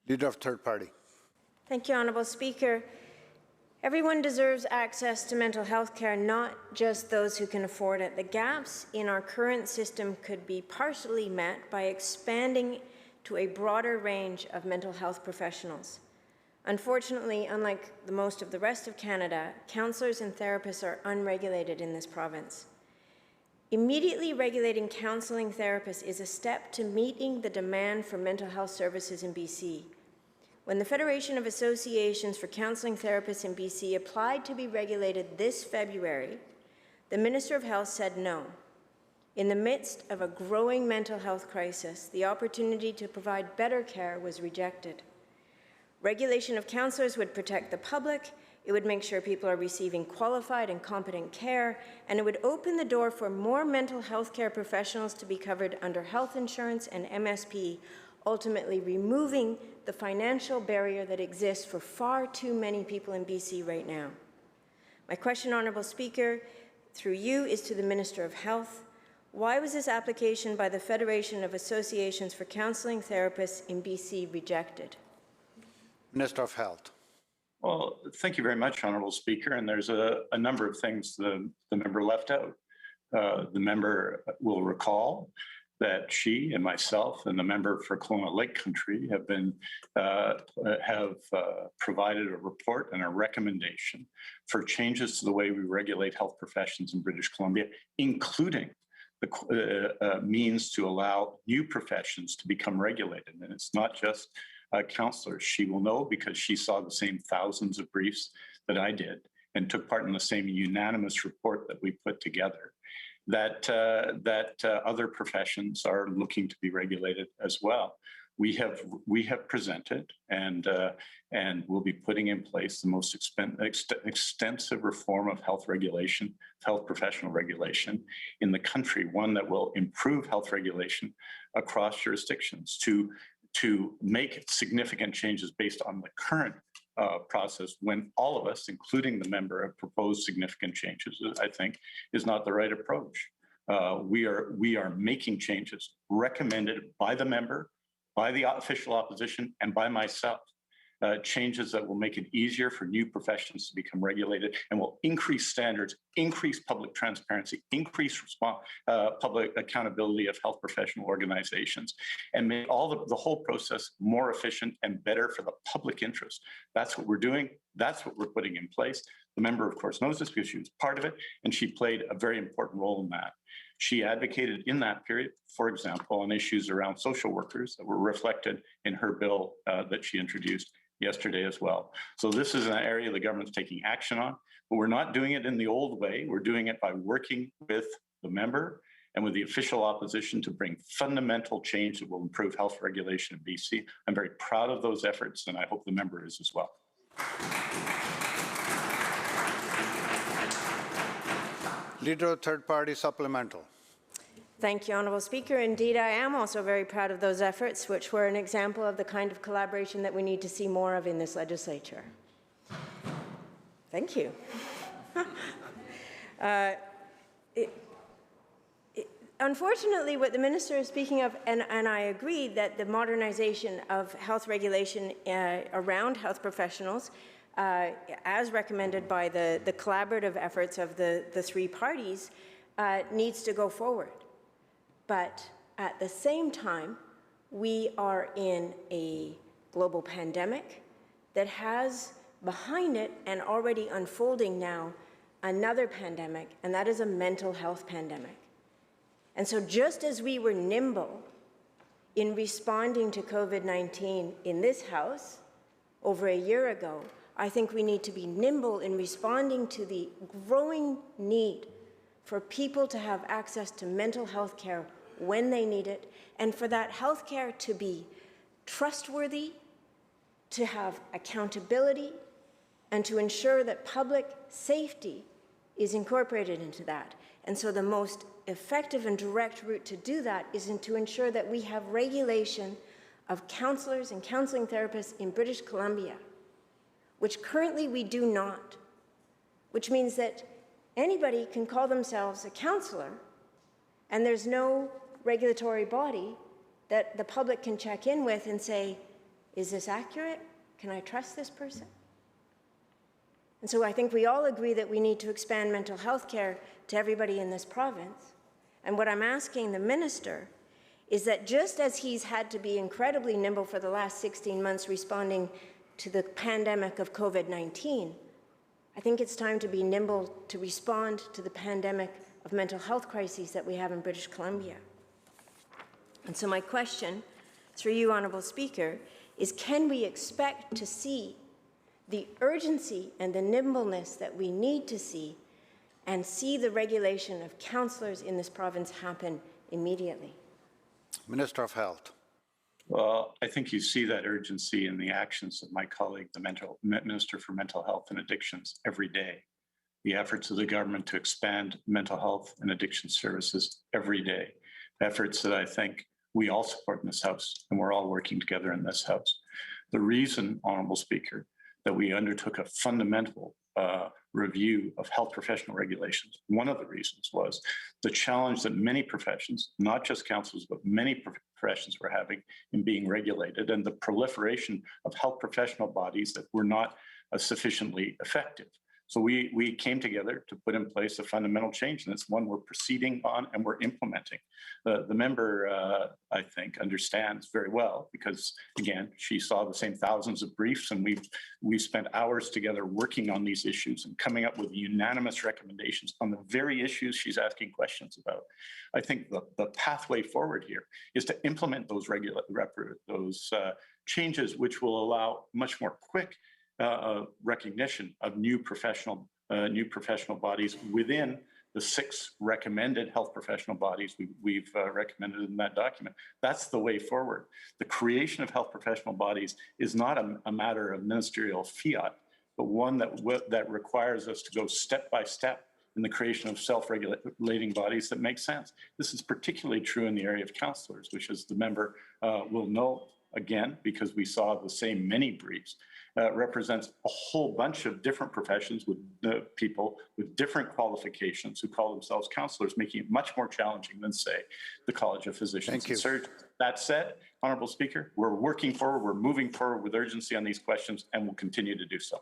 Leader of Third Party. Thank you, Honourable Speaker. Everyone deserves access to mental health care, not just those who can afford it. The gaps in our current system could be partially met by expanding to a broader range of mental health professionals. Unfortunately, unlike most of the rest of Canada, counsellors and therapists are unregulated in this province. Immediately regulating counselling therapists is a step to meeting the demand for mental health services in BC. When the Federation of Associations for Counselling Therapists in BC applied to be regulated this February, the Minister of Health said no. In the midst of a growing mental health crisis, the opportunity to provide better care was rejected. Regulation of counsellors would protect the public, it would make sure people are receiving qualified and competent care, and it would open the door for more mental health care professionals to be covered under health insurance and MSP, ultimately removing the financial barrier that exists for far too many people in BC right now. My question, Honourable Speaker, through you, is to the Minister of Health. Why was this application by the Federation of Associations for Counselling Therapists in BC rejected? Minister of Health. Well, thank you very much, Honourable Speaker. And there's a number of things the member left out. The member will recall that she and myself and the member for Kelowna Lake Country have provided a report and a recommendation for changes to the way we regulate health professions in British Columbia, including the means to allow new professions to become regulated. And it's not just counsellors. She will know because she saw the same thousands of briefs that I did and took part in the same unanimous report that we put together. That other professions are looking to be regulated as well. We have presented and will be putting in place the most extensive reform of health regulation, health professional regulation in the country, one that will improve health regulation across jurisdictions to make significant changes based on the current process, when all of us, including the member, have proposed significant changes, I think is not the right approach. We are making changes recommended by the member, by the official opposition, and by myself. Changes that will make it easier for new professions to become regulated and will increase standards, increase public transparency, increase public accountability of health professional organizations, and make the whole process more efficient and better for the public interest. That's what we're doing. That's what we're putting in place. The member, of course, knows this because she was part of it, and she played a very important role in that. She advocated in that period, for example, on issues around social workers that were reflected in her bill that she introduced yesterday as well. So this is an area the government's taking action on, but we're not doing it in the old way. We're doing it by working with the member and with the official opposition to bring fundamental change that will improve health regulation in BC. I'm very proud of those efforts, and I hope the member is as well. Leader of Third Party Supplemental. Thank you, Honourable Speaker. Indeed, I am also very proud of those efforts, which were an example of the kind of collaboration that we need to see more of in this legislature. Thank you. Unfortunately, what the Minister is speaking of, and I agree that the modernization of health regulation around health professionals, as recommended by the collaborative efforts of the three parties, needs to go forward. But at the same time, we are in a global pandemic that has behind it and already unfolding now another pandemic, and that is a mental health pandemic. And so just as we were nimble in responding to COVID-19 in this House over a year ago, I think we need to be nimble in responding to the growing need for people to have access to mental health care when they need it, and for that health care to be trustworthy, to have accountability, and to ensure that public safety is incorporated into that. And so the most effective and direct route to do that is to ensure that we have regulation of counsellors and counselling therapists in British Columbia, which currently we do not, which means that anybody can call themselves a counsellor, and there's no regulatory body that the public can check in with and say, Is this accurate? Can I trust this person? And so I think we all agree that we need to expand mental health care to everybody in this province. And what I'm asking the minister is that just as he's had to be incredibly nimble for the last 16 months responding to the pandemic of COVID-19, I think it's time to be nimble to respond to the pandemic of mental health crises that we have in British Columbia. And so my question, through you, Honourable Speaker, is can we expect to see the urgency and the nimbleness that we need to see and see the regulation of counsellors in this province happen immediately? Minister of Health. Well, I think you see that urgency in the actions of my colleague, the Minister for Mental Health and Addictions, every day. The efforts of the government to expand mental health and addiction services every day. Efforts that I think we all support in this House, and we're all working together in this House. The reason, Honourable Speaker, that we undertook a fundamental review of health professional regulations, one of the reasons was the challenge that many professions, not just counsellors, but many professions were having in being regulated, and the proliferation of health professional bodies that were not sufficiently effective. So we came together to put in place a fundamental change, and it's one we're proceeding on and we're implementing. The member, I think, understands very well because, again, she saw the same thousands of briefs, and we've spent hours together working on these issues and coming up with unanimous recommendations on the very issues she's asking questions about. I think the pathway forward here is to implement those changes, which will allow much more quick recognition of new professional bodies within the 6 recommended health professional bodies we've recommended in that document. That's the way forward. The creation of health professional bodies is not a matter of ministerial fiat, but one that requires us to go step by step in the creation of self-regulating bodies that make sense. This is particularly true in the area of counsellors, which, as the member will know, again, because we saw the same many briefs, represents a whole bunch of different professions with people with different qualifications who call themselves counsellors, making it much more challenging than, say, the College of Physicians and Surgeons. That said, Honourable Speaker, we're working forward, we're moving forward with urgency on these questions, and we'll continue to do so.